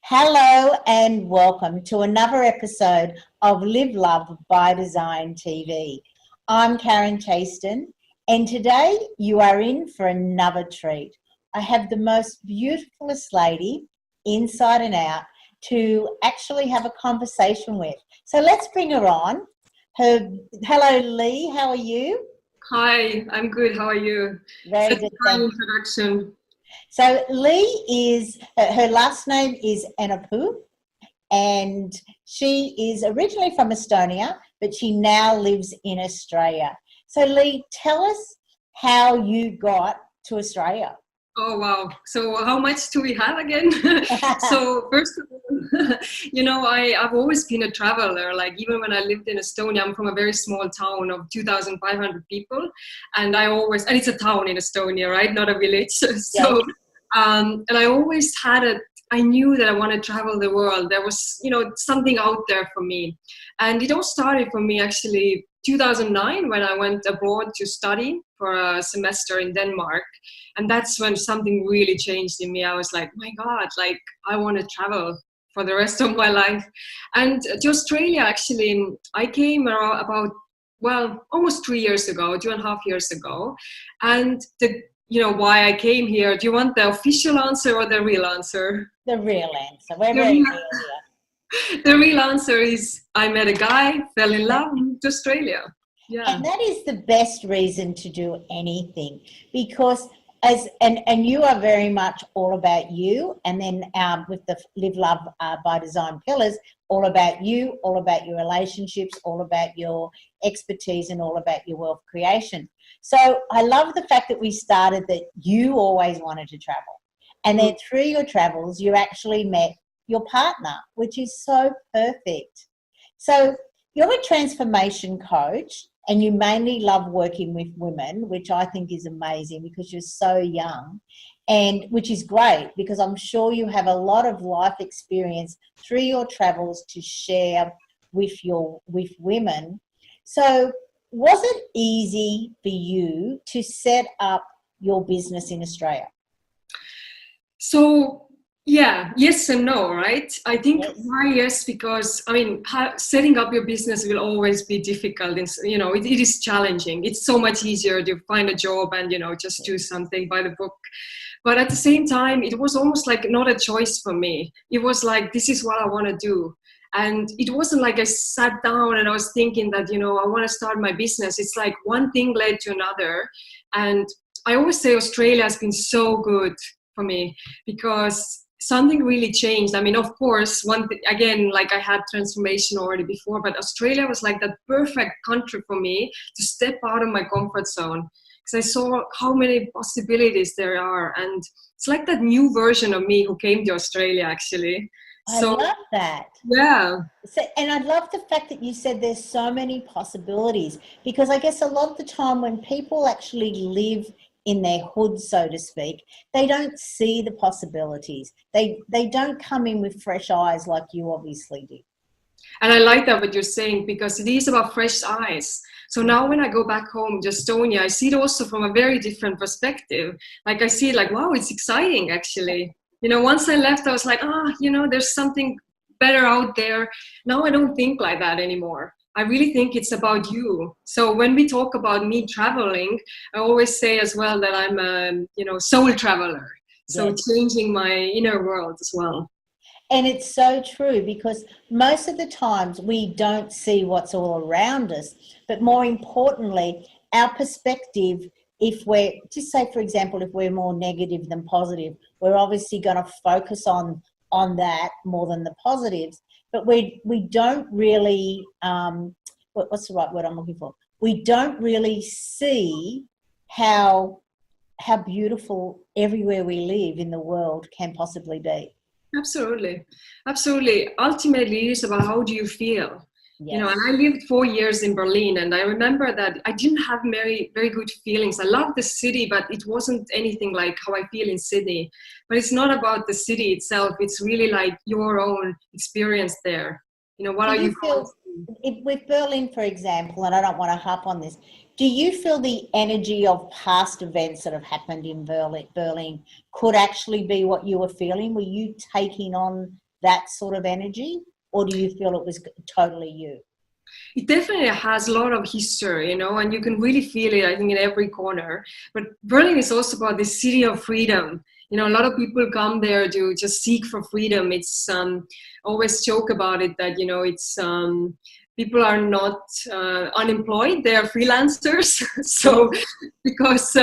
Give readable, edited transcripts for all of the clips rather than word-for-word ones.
Hello and welcome to another episode of Live Love by Design TV. I'm Karen Taston, and today you are in for another treat. I have the most beautifulest lady, inside and out, to actually have a conversation with. So let's bring her on. Hello, Lee. How are you? Hi, I'm good. How are you? Very Such good, a kind thank you. introduction. So Lee is, her last name is Aunapu, and she is originally from Estonia, but she now lives in Australia. So Lee, tell us how you got to Australia. Oh, wow. So how much do we have again? So first of all, I've always been a traveler. Like even when I lived in Estonia, I'm from a very small town of 2,500 people. And it's a town in Estonia, right? Not a village. Yes. And I always I knew that I wanted to travel the world. There was, something out there for me. And it all started for me actually 2009 when I went abroad to study for a semester in Denmark. And that's when something really changed in me. I was like, my God, like I want to travel for the rest of my life. And to Australia, actually, I came around almost 3 years ago, 2.5 years ago. And why I came here. Do you want the official answer or the real answer? The real answer. We're The very real, real the real answer is I met a guy, fell in here. love, moved to Australia. Yeah. And that is the best reason to do anything, because and you are very much all about you, and then with the Live Love by Design pillars, all about you, all about your relationships, all about your expertise, and all about your wealth creation. So I love the fact that we started that you always wanted to travel, and then through your travels you actually met your partner, which is so perfect. So you're a transformation coach, and you mainly love working with women, which I think is amazing because you're so young, and which is great because I'm sure you have a lot of life experience through your travels to share with women. So was it easy for you to set up your business in Australia? So, yeah, yes and no, right? I think Yes. why yes, because I mean, setting up your business will always be difficult. And, it is challenging. It's so much easier to find a job and, just do something by the book. But at the same time, it was almost like not a choice for me. It was like, this is what I want to do. And it wasn't like I sat down and I was thinking that, I want to start my business. It's like one thing led to another. And I always say Australia has been so good for me because something really changed. I mean, of course, one thing, again, like I had transformation already before, but Australia was like that perfect country for me to step out of my comfort zone because I saw how many possibilities there are. And it's like that new version of me who came to Australia, actually. I So, love that. yeah. So, and I love the fact that you said there's so many possibilities, because I guess a lot of the time when people actually live in their hood, so to speak, they don't see the possibilities. They don't come in with fresh eyes like you obviously do. And I like that what you're saying because it is about fresh eyes. So now when I go back home to Estonia, I see it also from a very different perspective. Like I see it like, wow, it's exciting actually. Once I left, I was like, there's something better out there. Now I don't think like that anymore. I really think it's about you. So when we talk about me traveling, I always say as well that I'm a, soul traveler. So Yes. changing my inner world as well. And it's so true, because most of the times we don't see what's all around us, but more importantly, our perspective, if we're, just say for example, if we're more negative than positive, we're obviously going to focus on that more than the positives. But we don't really, what's the right word I'm looking for? We don't really see how beautiful everywhere we live in the world can possibly be. Absolutely. Absolutely. Ultimately, it's about how do you feel? And Yes. I lived 4 years in Berlin, and I remember that I didn't have very, very good feelings. I loved the city, but it wasn't anything like how I feel in Sydney. But it's not about the city itself. It's really like your own experience there. What Do are you you going feel, through? if, with Berlin, for example, and I don't want to harp on this, do you feel the energy of past events that have happened in Berlin could actually be what you were feeling? Were you taking on that sort of energy, or do you feel it was totally you? It definitely has a lot of history, and you can really feel it, I think, in every corner. But Berlin is also about the city of freedom. A lot of people come there to just seek for freedom. It's always joke about it that, it's people are not unemployed, they are freelancers. So because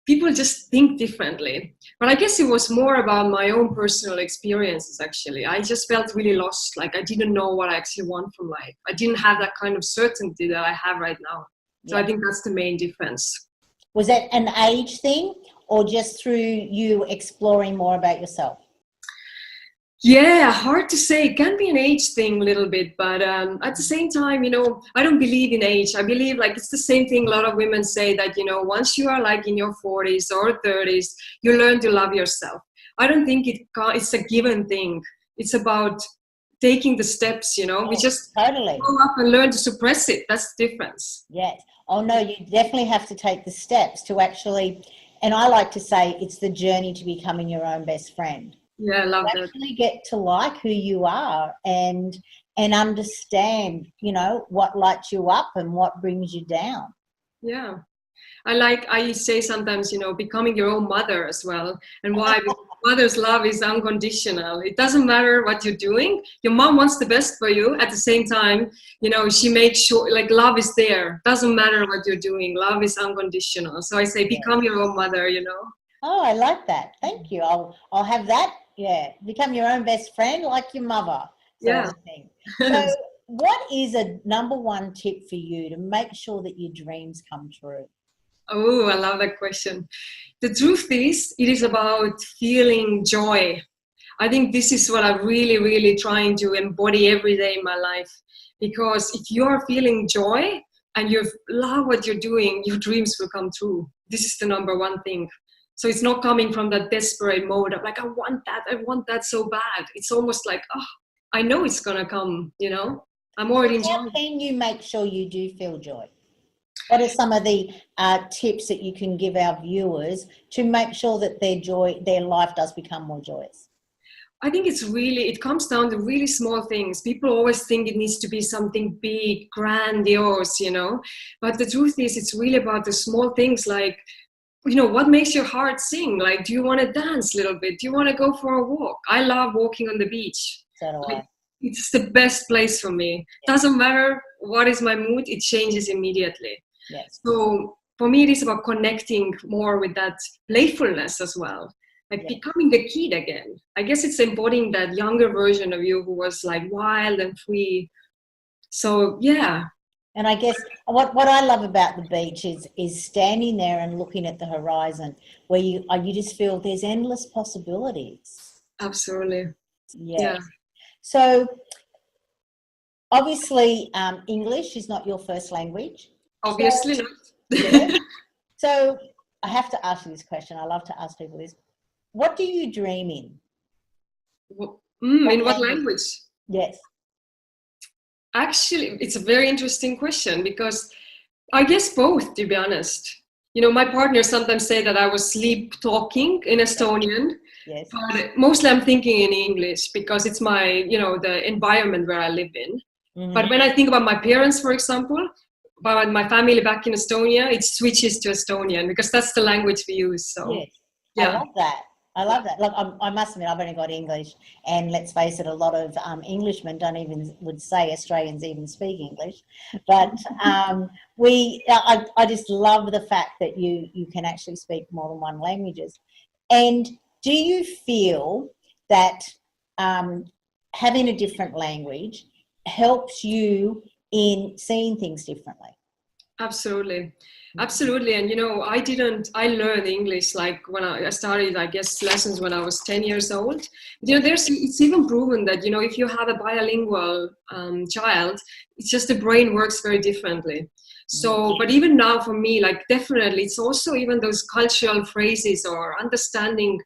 people just think differently. But I guess it was more about my own personal experiences, actually. I just felt really lost. Like I didn't know what I actually want from life. I didn't have that kind of certainty that I have right now. So I think that's the main difference. Was that an age thing, or just through you exploring more about yourself? Yeah, hard to say. It can be an age thing a little bit, but at the same time, I don't believe in age. I believe like it's the same thing a lot of women say that, once you are like in your 40s or 30s, you learn to love yourself. I don't think it's a given thing. It's about taking the steps, we just totally grow up and learn to suppress it. That's the difference. Yes. Oh no, you definitely have to take the steps to actually, and I like to say it's the journey to becoming your own best friend. Yeah, I love that. Actually get to like who you are and understand, what lights you up and what brings you down. Yeah. I say sometimes, becoming your own mother as well. And why? Because mother's love is unconditional. It doesn't matter what you're doing. Your mom wants the best for you. At the same time, she makes sure, like, love is there. Doesn't matter what you're doing. Love is unconditional. So I say, become your own mother, Oh, I like that. Thank you. I'll have that. Yeah. Become your own best friend, like your mother. Sort of thing. So what is a number one tip for you to make sure that your dreams come true? Oh, I love that question. The truth is, it is about feeling joy. I think this is what I'm really, really trying to embody every day in my life. Because if you're feeling joy and you love what you're doing, your dreams will come true. This is the number one thing. So it's not coming from that desperate mode of like, I want that so bad. It's almost like, oh, I know it's going to come, I'm already enjoying. How can you make sure you do feel joy? What are some of the tips that you can give our viewers to make sure that their life does become more joyous? I think it comes down to really small things. People always think it needs to be something big, grandiose, but the truth is it's really about the small things like, what makes your heart sing? Like, do you want to dance a little bit? Do you want to go for a walk? I love walking on the beach. So do I. It's the best place for me. Yeah. Doesn't matter what is my mood, it changes immediately. Yes. So for me, it is about connecting more with that playfulness as well. Like becoming the kid again. I guess it's embodying that younger version of you who was like wild and free. So yeah. And I guess what I love about the beach is standing there and looking at the horizon where you just feel there's endless possibilities. Absolutely. Yeah. So obviously English is not your first language. Obviously not. Yeah. So I have to ask you this question. I love to ask people this. What do you dream in? In what language? Yes. Actually, it's a very interesting question because I guess both, to be honest. My partner sometimes say that I was sleep talking in Estonian. Yes. But mostly I'm thinking in English because it's my, the environment where I live in. Mm-hmm. But when I think about my parents, for example, about my family back in Estonia, it switches to Estonian because that's the language we use. So, yes. Yeah. I love that. Look, I must admit, I've only got English, and let's face it, a lot of Englishmen would say Australians even speak English. But I just love the fact that you can actually speak more than one languages. And do you feel that having a different language helps you in seeing things differently? Absolutely. And I learned English like when I started, I guess, lessons when I was 10 years old. It's even proven that, if you have a bilingual child, it's just the brain works very differently. So, but even now for me, like definitely, it's also even those cultural phrases or understanding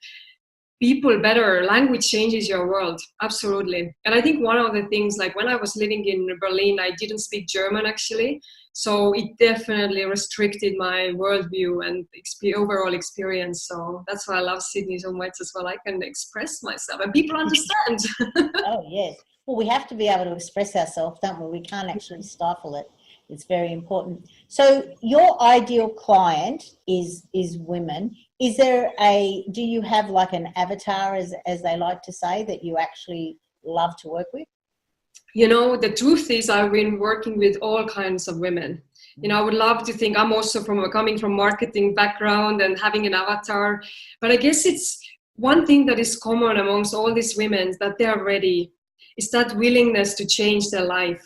people better. Language changes your world, absolutely. And I think one of the things, like when I was living in Berlin, I didn't speak German actually, so it definitely restricted my worldview and overall experience. So that's why I love Sydney so much as well. I can express myself and people understand. Oh, yes. Well, we have to be able to express ourselves, don't we? We can't actually stifle it. It's very important. So your ideal client is women. Is there do you have like an avatar, as they like to say, that you actually love to work with? You know, the truth is I've been working with all kinds of women. You know, I would love to think I'm also coming from marketing background and having an avatar, but I guess it's one thing that is common amongst all these women, that they are ready. It's that willingness to change their life.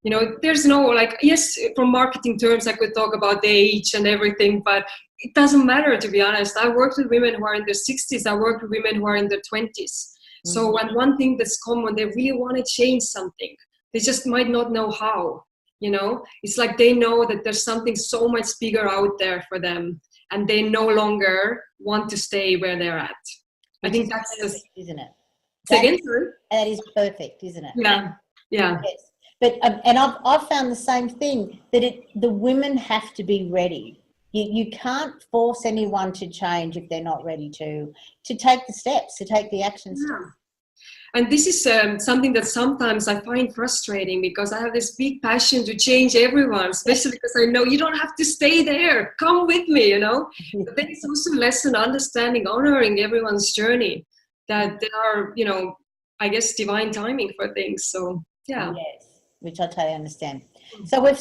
You know, there's no, like, yes, from marketing terms, I could talk about the age and everything, but it doesn't matter, to be honest. I worked with women who are in their 60s. I worked with women who are in their 20s. So, and one thing that's common, they really want to change something. They just might not know how, you know? It's like they know that there's something so much bigger out there for them, and they no longer want to stay where they're at. I think that's perfect, isn't it? That is perfect, isn't it? Yeah, yeah. Yes. But and I've found the same thing, that the women have to be ready. You can't force anyone to change if they're not ready to take the steps, to take the action steps. Yeah. And this is something that sometimes I find frustrating, because I have this big passion to change everyone, especially because I know you don't have to stay there. Come with me, you know. But then it's also lesson understanding, honoring everyone's journey, that there are, you know, I guess divine timing for things. So yeah. Yes, which I totally understand. So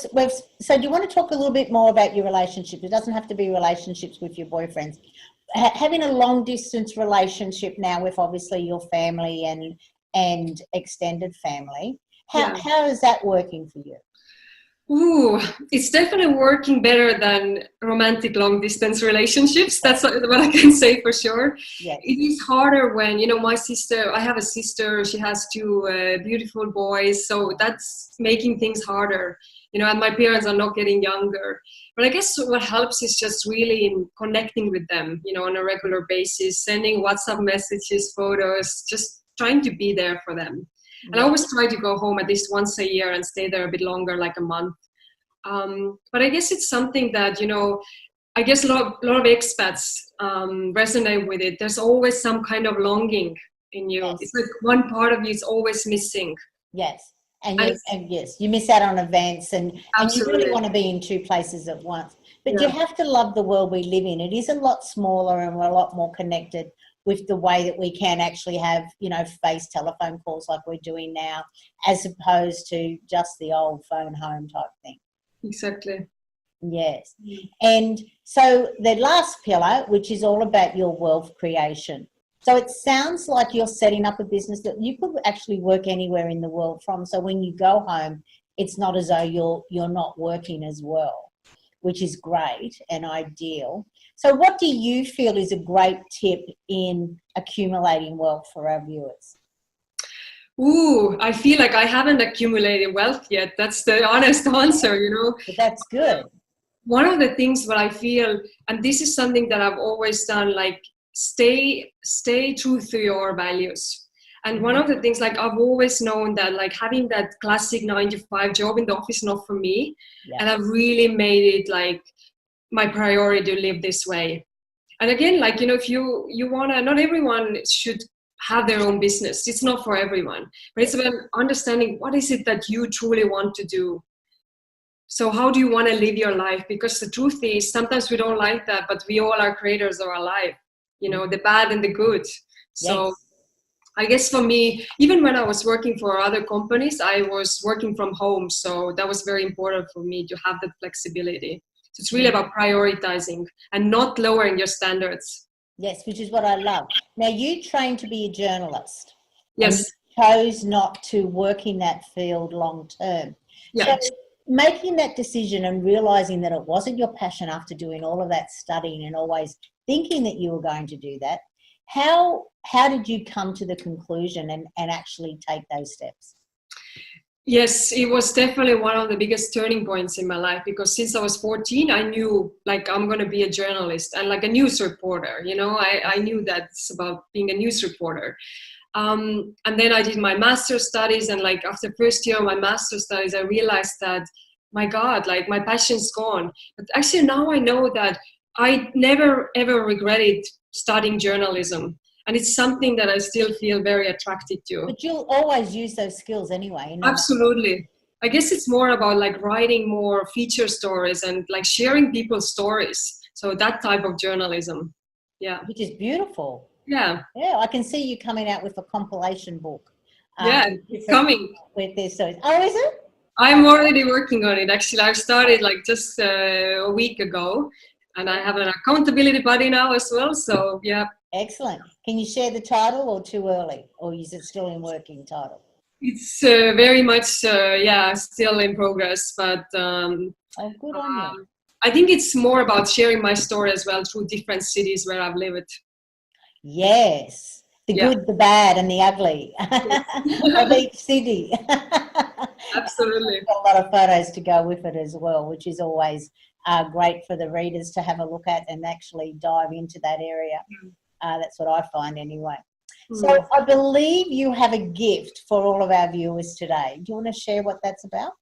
so do you want to talk a little bit more about your relationship? It doesn't have to be relationships with your boyfriends. Having a long distance relationship now with obviously your family and extended family, how is that working for you? Ooh, it's definitely working better than romantic long distance relationships. That's what I can say for sure. Yes. It is harder when, you know, I have a sister, she has two beautiful boys. So that's making things harder, you know, and my parents are not getting younger. But I guess what helps is just really in connecting with them, you know, on a regular basis, sending WhatsApp messages, photos, just trying to be there for them. And I always try to go home at least once a year and stay there a bit longer, like a month. But I guess it's something that, you know, I guess a lot of expats resonate with it. There's always some kind of longing in you. Yes. It's like one part of you is always missing. Yes. And yes, you miss out on events and you really want to be in two places at once. But you have to love the world we live in. It is a lot smaller and we're a lot more connected with the way that we can actually have, you know, face telephone calls like we're doing now, as opposed to just the old phone home type thing. Exactly. Yes. And so the last pillar, which is all about your wealth creation. So it sounds like you're setting up a business that you could actually work anywhere in the world from. So when you go home, it's not as though you're not working as well, which is great and ideal. So what do you feel is a great tip in accumulating wealth for our viewers? Ooh, I feel like I haven't accumulated wealth yet. That's the honest answer, you know. But that's good. One of the things that I feel, and this is something that I've always done, like stay true to your values. And one of the things, like I've always known that like having that classic 9-to-5 job in the office, not for me. And I've really made it like my priority to live this way. And again, like, you know, if you want to, not everyone should have their own business. It's not for everyone, but it's about understanding what is it that you truly want to do. So how do you want to live your life? Because the truth is, sometimes we don't like that, but we all are creators of our life, you know, the bad and the good. So I guess for me, even when I was working for other companies, I was working from home. So that was very important for me to have that flexibility. So it's really about prioritizing and not lowering your standards. Yes, which is what I love. Now, you trained to be a journalist. Yes. And you chose not to work in that field long term. Yeah. So making that decision and realising that it wasn't your passion after doing all of that studying and always thinking that you were going to do that, how did you come to the conclusion and actually take those steps? Yes, it was definitely one of the biggest turning points in my life, because since I was 14, I knew like I'm going to be a journalist and like a news reporter. I knew that it's about being a news reporter. And then I did my master's studies, and like after first year of my master's studies, I realized that, my God, like my passion's gone. But actually now I know that I never ever regretted studying journalism. And it's something that I still feel very attracted to. But you'll always use those skills anyway. No matter. Absolutely. I guess it's more about like writing more feature stories and like sharing people's stories. So that type of journalism. Yeah. Which is beautiful. Yeah. Yeah, I can see you coming out with a compilation book. Yeah, it's coming. With their stories. Oh, is it? I'm already working on it. Actually, I've started like just a week ago, and I have an accountability buddy now as well. So yeah. Excellent. Can you share the title, or too early, or is it still in working title? It's very much, still in progress, but oh, good on you. I think it's more about sharing my story as well through different cities where I've lived. Yes, the good, the bad, and the ugly of each city. Absolutely. A lot of photos to go with it as well, which is always great for the readers to have a look at and actually dive into that area. That's what I find anyway. So I believe you have a gift for all of our viewers today. Do you want to share what that's about?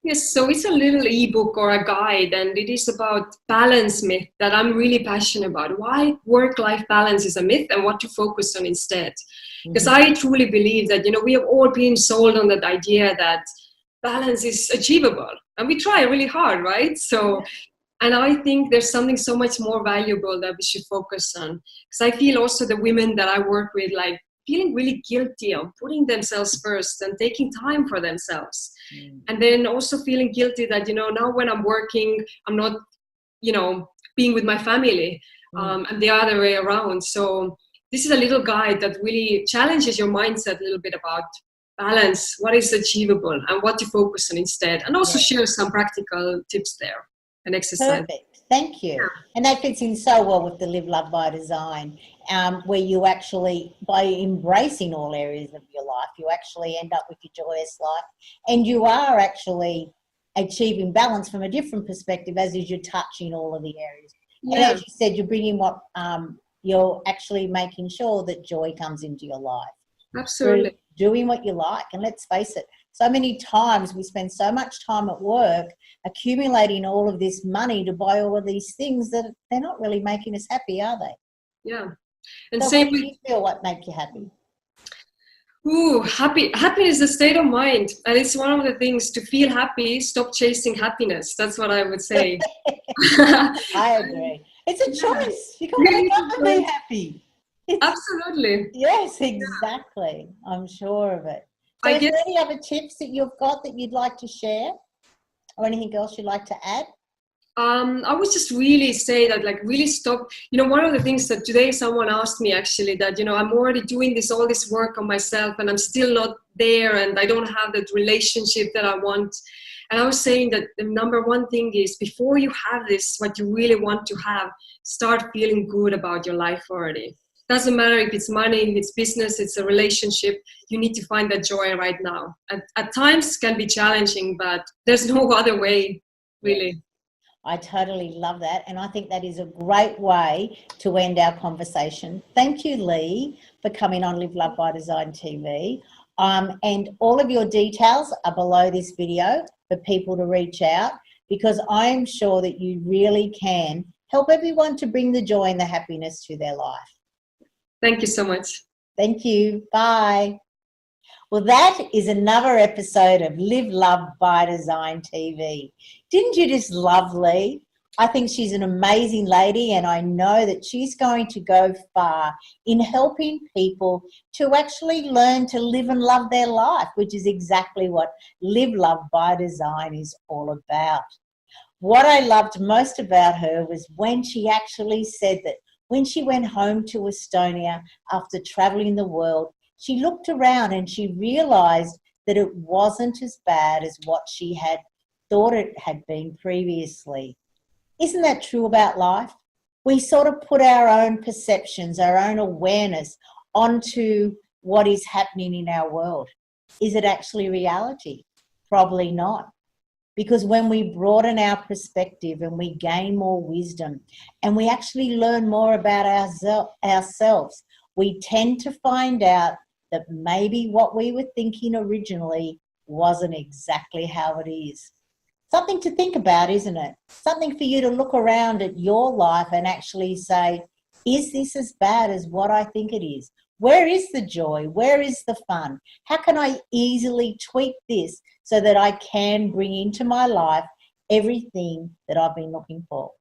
Yes, so it's a little ebook or a guide, and it is about balance myth that I'm really passionate about. Why work-life balance is a myth and what to focus on instead. Because I truly believe that, we have all been sold on that idea that balance is achievable, and we try really hard, right? So, and I think there's something so much more valuable that we should focus on. Because I feel also the women that I work with, like, feeling really guilty of putting themselves first and taking time for themselves. And then also feeling guilty that, now when I'm working, I'm not, being with my family, and the other way around. So this is a little guide that really challenges your mindset a little bit about balance, what is achievable and what to focus on instead. And also share some practical tips there and exercise. Perfect. Thank you. And that fits in so well with the Live, Love by Design, where you actually, by embracing all areas of your life, you actually end up with your joyous life, and you are actually achieving balance from a different perspective as you're touching all of the areas. And as you said, you're bringing what you're actually making sure that joy comes into your life. Absolutely. Doing what you like. And let's face it, so many times we spend so much time at work accumulating all of this money to buy all of these things that they're not really making us happy, are they? Yeah. And so same what do you feel, what make you happy? Happy is a state of mind. And it's one of the things to feel happy, stop chasing happiness. That's what I would say. I agree. It's a choice. You can wake up and be happy. Absolutely. Yes, exactly. I'm sure of it. So is there any other tips that you've got that you'd like to share, or anything else you'd like to add? I would just really say that, like, really stop. One of the things that today someone asked me actually that, I'm already doing all this work on myself and I'm still not there and I don't have that relationship that I want. And I was saying that the number one thing is, before you have this, what you really want to have, start feeling good about your life already. Doesn't matter if it's money, if it's business, it's a relationship. You need to find that joy right now. At times can be challenging, but there's no other way, really. I totally love that. And I think that is a great way to end our conversation. Thank you, Ly, for coming on Live, Love by Design TV. And all of your details are below this video for people to reach out, because I'm sure that you really can help everyone to bring the joy and the happiness to their life. Thank you so much. Thank you. Bye. Well, that is another episode of Live, Love by Design TV. Didn't you just love Ly? I think she's an amazing lady, and I know that she's going to go far in helping people to actually learn to live and love their life, which is exactly what Live, Love by Design is all about. What I loved most about her was when she actually said that when she went home to Estonia after traveling the world, she looked around and she realized that it wasn't as bad as what she had thought it had been previously. Isn't that true about life? We sort of put our own perceptions, our own awareness onto what is happening in our world. Is it actually reality? Probably not. Because when we broaden our perspective and we gain more wisdom and we actually learn more about ourselves, we tend to find out that maybe what we were thinking originally wasn't exactly how it is. Something to think about, isn't it? Something for you to look around at your life and actually say, is this as bad as what I think it is? Where is the joy? Where is the fun? How can I easily tweak this so that I can bring into my life everything that I've been looking for?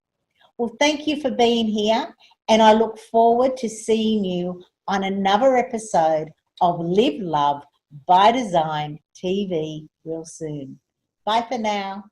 Well, thank you for being here, and I look forward to seeing you on another episode of Live Love by Design TV real soon. Bye for now.